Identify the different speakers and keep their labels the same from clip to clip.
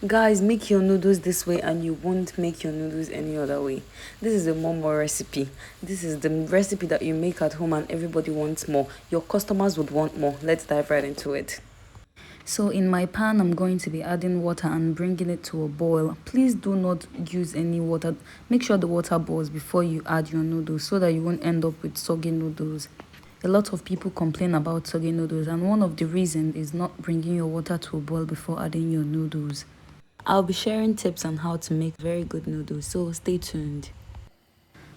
Speaker 1: Guys, make your noodles this way and you won't make your noodles any other way. This is a more recipe. This is the recipe that you make at home and everybody wants more. Your customers would want more. Let's dive right into it. So in my pan, I'm going to be adding water and bringing it to a boil. Please do not use any water. Make sure the water boils before you add your noodles so that you won't end up with soggy noodles. A lot of people complain about soggy noodles, and one of the reasons is not bringing your water to a boil before adding your noodles. I'll be sharing tips on how to make very good noodles, so stay tuned.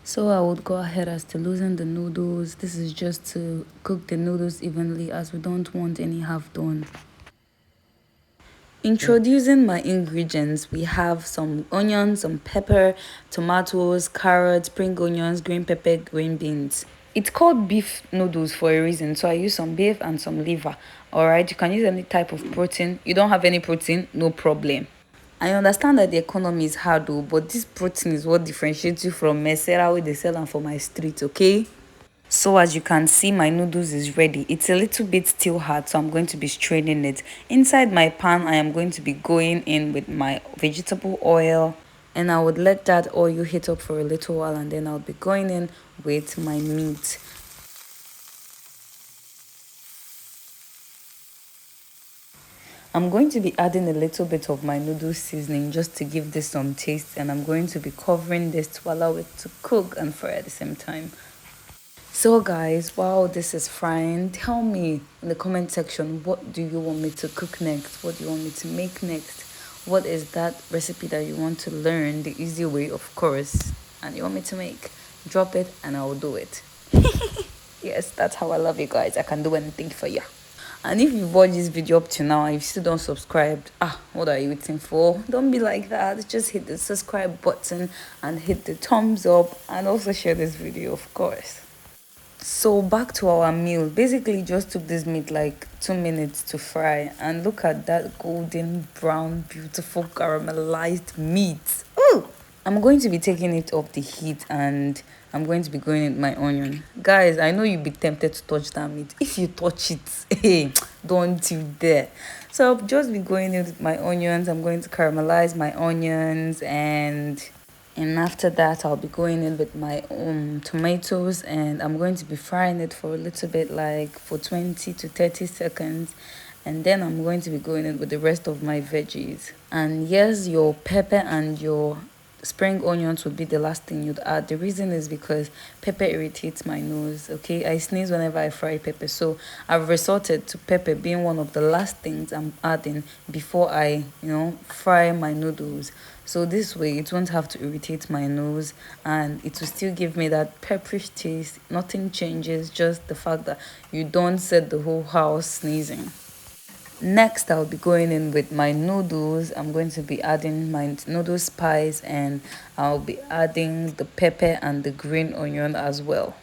Speaker 1: So I would go ahead as to loosen the noodles. This is just to cook the noodles evenly as we don't want any half done. Introducing my ingredients, we have some onions, some pepper, tomatoes, carrots, spring onions, green pepper, green beans. It's called beef noodles for a reason, so I use some beef and some liver. Alright, you can use any type of protein. You don't have any protein, no problem. I understand that the economy is hard though, but this protein is what differentiates you from Mesera wey dey sell them for my street, okay? So as you can see, my noodles is ready. It's a little bit still hard, so I'm going to be straining it. Inside my pan, I am going to be going in with my vegetable oil, and I would let that oil heat up for a little while, and then I'll be going in with my meat. I'm going to be adding a little bit of my noodle seasoning just to give this some taste, and I'm going to be covering this to allow it to cook and fry at the same time. So guys, while this is frying, tell me in the comment section, what do you want me to cook next? What do you want me to make next? What is that recipe that you want to learn the easy way, of course, and you want me to make? Drop it and I will do it. Yes, that's how I love you guys. I can do anything for you. And if you've watched this video up to now and you still don't subscribe, what are you waiting for? Don't be like that. Just hit the subscribe button and hit the thumbs up, and also share this video, of course. So back to our meal. Basically just took this meat like 2 minutes to fry, and look at that golden brown beautiful caramelized meat. Ooh! I'm going to be taking it off the heat, and I'm going to be going with my onion. Guys, I know you'll be tempted to touch that meat. If you touch it, hey, don't you dare. So I'll just be going in with my onions. I'm going to caramelize my onions, and after that I'll be going in with my tomatoes, and I'm going to be frying it for a little bit, like for 20 to 30 seconds, and then I'm going to be going in with the rest of my veggies. And yes, your pepper and your spring onions would be the last thing you'd add. The reason is because pepper irritates my nose. Okay, I sneeze whenever I fry pepper, so I've resorted to pepper being one of the last things I'm adding before I fry my noodles. So this way it won't have to irritate my nose, and it will still give me that pepperish taste. Nothing changes, just the fact that you don't set the whole house sneezing. Next, I'll be going in with my noodles. I'm going to be adding my noodle spice, and I'll be adding the pepper and the green onion as well.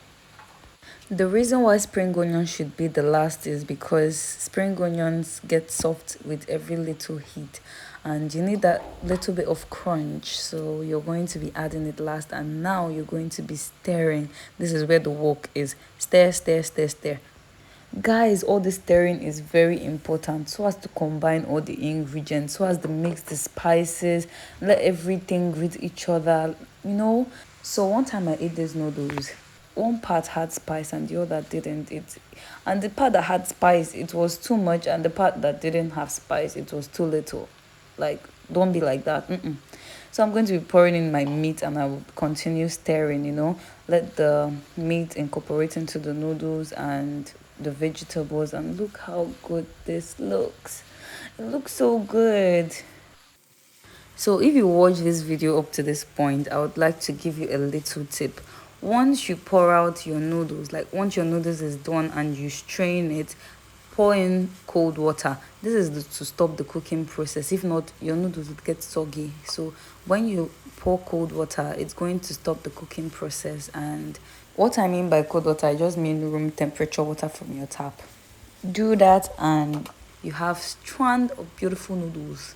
Speaker 1: The reason why spring onion should be the last is because spring onions get soft with every little heat, and you need that little bit of crunch, so you're going to be adding it last. And now you're going to be stirring. This is where the work is. Stir, stir, stir, stir. Guys, all this stirring is very important, so as to combine all the ingredients, so as to mix the spices, let everything greet each other. So one time I ate these noodles, one part had spice and the other didn't. And the part that had spice, it was too much, and the part that didn't have spice, it was too little. Like, don't be like that. So I'm going to be pouring in my meat, and I will continue stirring, let the meat incorporate into the noodles and the vegetables, and look how good this looks. It looks so good. So if you watch this video up to this point, I would like to give you a little tip. Once you pour out your noodles, like once your noodles is done and you strain it, pour in cold water. This is to stop the cooking process. If not, your noodles would get soggy. So when you pour cold water, it's going to stop the cooking process. And what I mean by cold water, I just mean room temperature water from your tap. Do that and you have strand of beautiful noodles.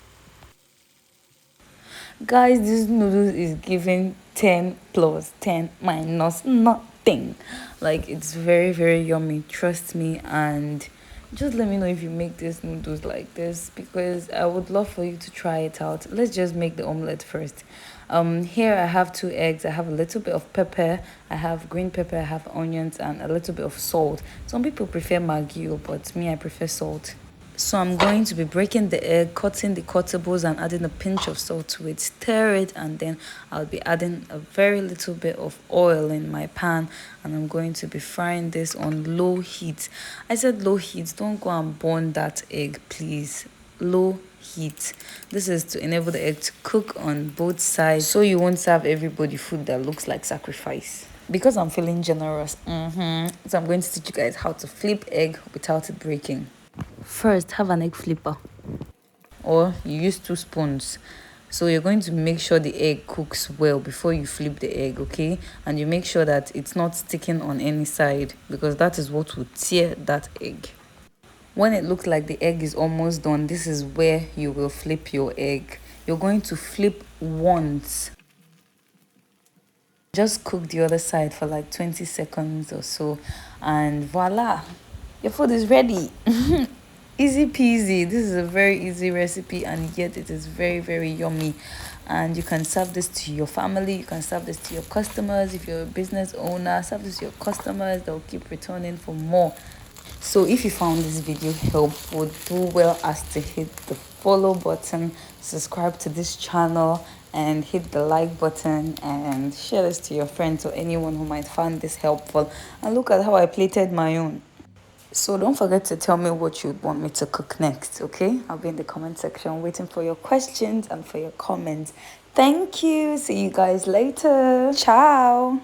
Speaker 1: Guys, this noodles is giving 10 plus 10 minus nothing. Like, it's very, very yummy, trust me. And Just let me know if you make these noodles like this, because I would love for you to try it out. Let's just make the omelette first. Here I have 2 eggs. I have a little bit of pepper. I have green pepper. I have onions and a little bit of salt. Some people prefer maggi, but me, I prefer salt. So I'm going to be breaking the egg, cutting the cuttables and adding a pinch of salt to it, stir it, and then I'll be adding a very little bit of oil in my pan, and I'm going to be frying this on low heat. I said low heat, don't go and burn that egg, please. Low heat. This is to enable the egg to cook on both sides, so you won't serve everybody food that looks like sacrifice. Because I'm feeling generous, so I'm going to teach you guys how to flip egg without it breaking. First, have an egg flipper, or you use 2 spoons. So you're going to make sure the egg cooks well before you flip the egg, okay? And you make sure that it's not sticking on any side, because that is what will tear that egg. When it looks like the egg is almost done, this is where you will flip your egg. You're going to flip once. Just cook the other side for like 20 seconds or so, and voila, your food is ready. Easy peasy. This is a very easy recipe, and yet it is very, very yummy. And you can serve this to your family, you can serve this to your customers. If you're a business owner, serve this to your customers. They'll keep returning for more. So if you found this video helpful, do well as to hit the follow button, subscribe to this channel, and hit the like button, and share this to your friends or anyone who might find this helpful. And look at how I plated my own. So don't forget to tell me what you'd want me to cook next, okay? I'll be in the comment section waiting for your questions and for your comments. Thank you. See you guys later. Ciao.